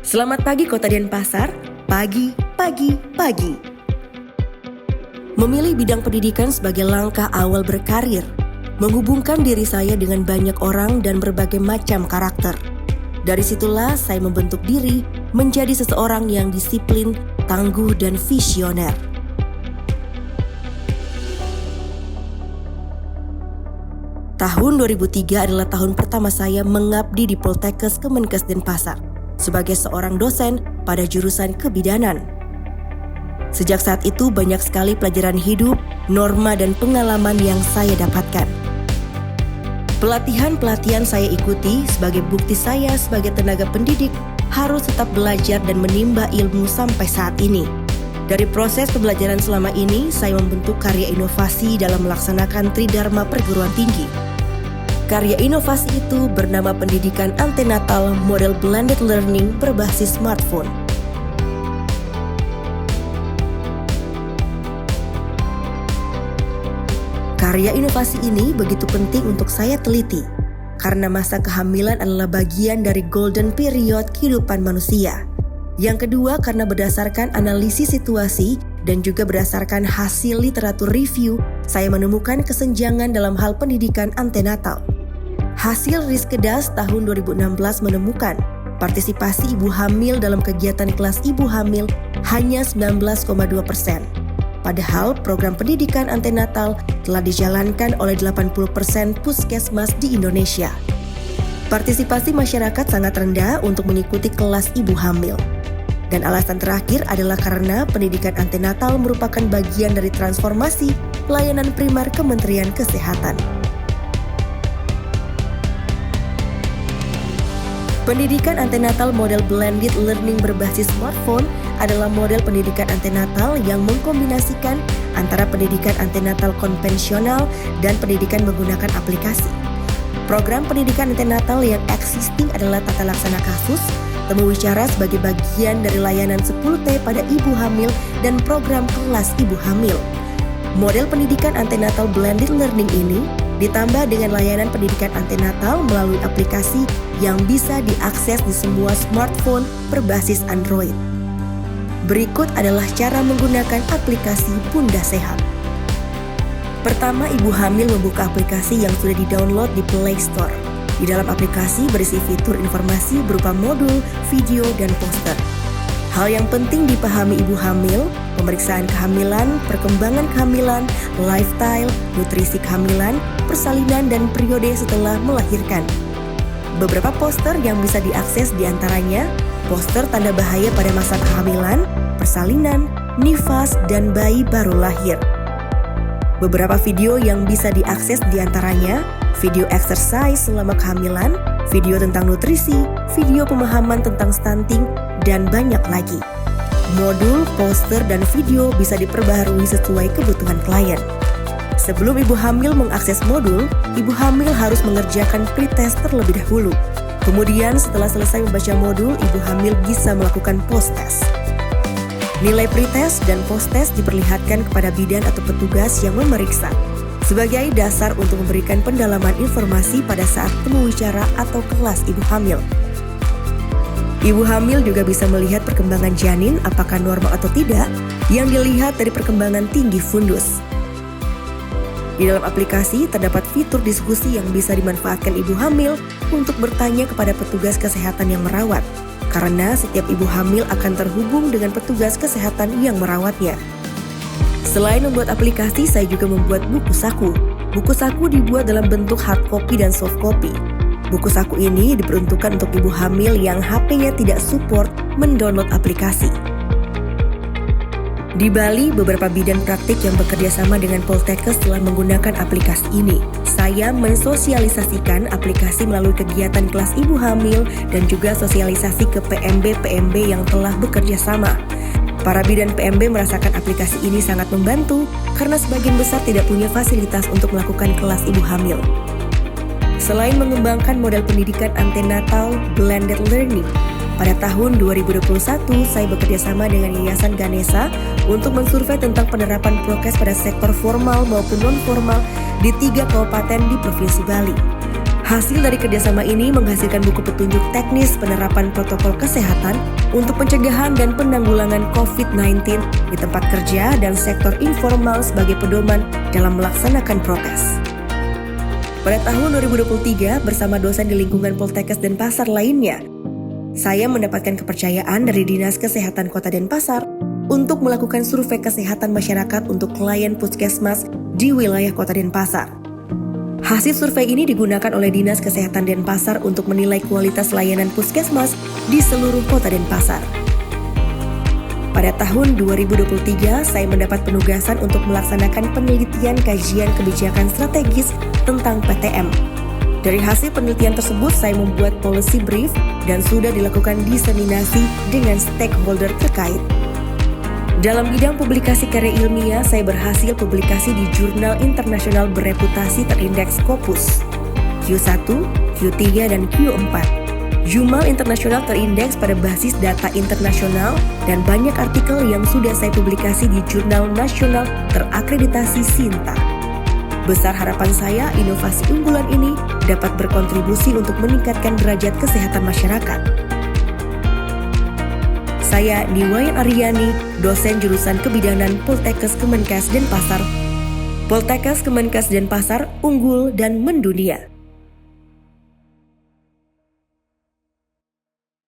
Selamat pagi Kota Denpasar, pagi, pagi, pagi. Memilih bidang pendidikan sebagai langkah awal berkarir, menghubungkan diri saya dengan banyak orang dan berbagai macam karakter. Dari situlah saya membentuk diri menjadi seseorang yang disiplin, tangguh, dan visioner. Tahun 2003 adalah tahun pertama saya mengabdi di Poltekkes Kemenkes Denpasar sebagai seorang dosen pada jurusan kebidanan. Sejak saat itu banyak sekali pelajaran hidup, norma, dan pengalaman yang saya dapatkan. Pelatihan-pelatihan saya ikuti sebagai bukti saya sebagai tenaga pendidik harus tetap belajar dan menimba ilmu sampai saat ini. Dari proses pembelajaran selama ini, saya membentuk karya inovasi dalam melaksanakan Tridharma Perguruan Tinggi. Karya inovasi itu bernama Pendidikan Antenatal Model Blended Learning berbasis smartphone. Karya inovasi ini begitu penting untuk saya teliti, karena masa kehamilan adalah bagian dari golden period kehidupan manusia. Yang kedua, karena berdasarkan analisis situasi dan juga berdasarkan hasil literatur review, saya menemukan kesenjangan dalam hal pendidikan antenatal. Hasil Riskedas tahun 2016 menemukan partisipasi ibu hamil dalam kegiatan kelas ibu hamil hanya 19,2%. Padahal program pendidikan antenatal telah dijalankan oleh 80% puskesmas di Indonesia. Partisipasi masyarakat sangat rendah untuk mengikuti kelas ibu hamil. Dan alasan terakhir adalah karena pendidikan antenatal merupakan bagian dari transformasi layanan primer Kementerian Kesehatan. Pendidikan antenatal model blended learning berbasis smartphone adalah model pendidikan antenatal yang mengkombinasikan antara pendidikan antenatal konvensional dan pendidikan menggunakan aplikasi. Program pendidikan antenatal yang existing adalah tata laksana kasus, temu wicara sebagai bagian dari layanan 10T pada ibu hamil dan program kelas ibu hamil. Model pendidikan antenatal blended learning ini ditambah dengan layanan pendidikan antenatal melalui aplikasi yang bisa diakses di semua smartphone berbasis Android. Berikut adalah cara menggunakan aplikasi Bunda Sehat. Pertama, ibu hamil membuka aplikasi yang sudah di-download di Play Store. Di dalam aplikasi berisi fitur informasi berupa modul, video, dan poster. Hal yang penting dipahami ibu hamil, pemeriksaan kehamilan, perkembangan kehamilan, lifestyle, nutrisi kehamilan, persalinan, dan periode setelah melahirkan. Beberapa poster yang bisa diakses diantaranya poster tanda bahaya pada masa kehamilan, persalinan, nifas, dan bayi baru lahir. Beberapa video yang bisa diakses diantaranya video exercise selama kehamilan, video tentang nutrisi, video pemahaman tentang stunting, dan banyak lagi. Modul, poster, dan video bisa diperbaharui sesuai kebutuhan klien. Sebelum ibu hamil mengakses modul, ibu hamil harus mengerjakan pretest terlebih dahulu. Kemudian setelah selesai membaca modul, ibu hamil bisa melakukan post-test. Nilai pretest dan post-test diperlihatkan kepada bidan atau petugas yang memeriksa sebagai dasar untuk memberikan pendalaman informasi pada saat temu wicara atau kelas ibu hamil. Ibu hamil juga bisa melihat perkembangan janin apakah normal atau tidak yang dilihat dari perkembangan tinggi fundus. Di dalam aplikasi terdapat fitur diskusi yang bisa dimanfaatkan ibu hamil untuk bertanya kepada petugas kesehatan yang merawat, karena setiap ibu hamil akan terhubung dengan petugas kesehatan yang merawatnya. Selain membuat aplikasi, saya juga membuat buku saku. Buku saku dibuat dalam bentuk hard copy dan soft copy. Buku saku ini diperuntukkan untuk ibu hamil yang HP-nya tidak support mendownload aplikasi. Di Bali, beberapa bidan praktik yang bekerja sama dengan Poltekkes telah menggunakan aplikasi ini. Saya mensosialisasikan aplikasi melalui kegiatan kelas ibu hamil dan juga sosialisasi ke PMB-PMB yang telah bekerja sama. Para bidan PMB merasakan aplikasi ini sangat membantu karena sebagian besar tidak punya fasilitas untuk melakukan kelas ibu hamil. Selain mengembangkan model pendidikan antenatal blended learning, pada tahun 2021 saya bekerja sama dengan Yayasan Ganesha untuk mensurvei tentang penerapan prokes pada sektor formal maupun non-formal di 3 kabupaten di Provinsi Bali. Hasil dari kerjasama ini menghasilkan buku petunjuk teknis penerapan protokol kesehatan untuk pencegahan dan penanggulangan COVID-19 di tempat kerja dan sektor informal sebagai pedoman dalam melaksanakan prokes. Pada tahun 2023, bersama dosen di lingkungan Poltekkes Denpasar lainnya, saya mendapatkan kepercayaan dari Dinas Kesehatan Kota Denpasar untuk melakukan survei kesehatan masyarakat untuk klien puskesmas di wilayah Kota Denpasar. Hasil survei ini digunakan oleh Dinas Kesehatan Denpasar untuk menilai kualitas layanan puskesmas di seluruh Kota Denpasar. Pada tahun 2023, saya mendapat penugasan untuk melaksanakan penelitian kajian kebijakan strategis tentang PTM. Dari hasil penelitian tersebut, saya membuat policy brief dan sudah dilakukan diseminasi dengan stakeholder terkait. Dalam bidang publikasi karya ilmiah, saya berhasil publikasi di jurnal internasional bereputasi terindeks Scopus, Q1, Q3, dan Q4. Jurnal internasional terindeks pada basis data internasional dan banyak artikel yang sudah saya publikasi di jurnal nasional terakreditasi SINTA. Besar harapan saya, inovasi unggulan ini dapat berkontribusi untuk meningkatkan derajat kesehatan masyarakat. Saya Niwayan Aryani, dosen jurusan Kebidanan Poltekkes Kemenkes Denpasar. Poltekkes Kemenkes Denpasar unggul dan mendunia.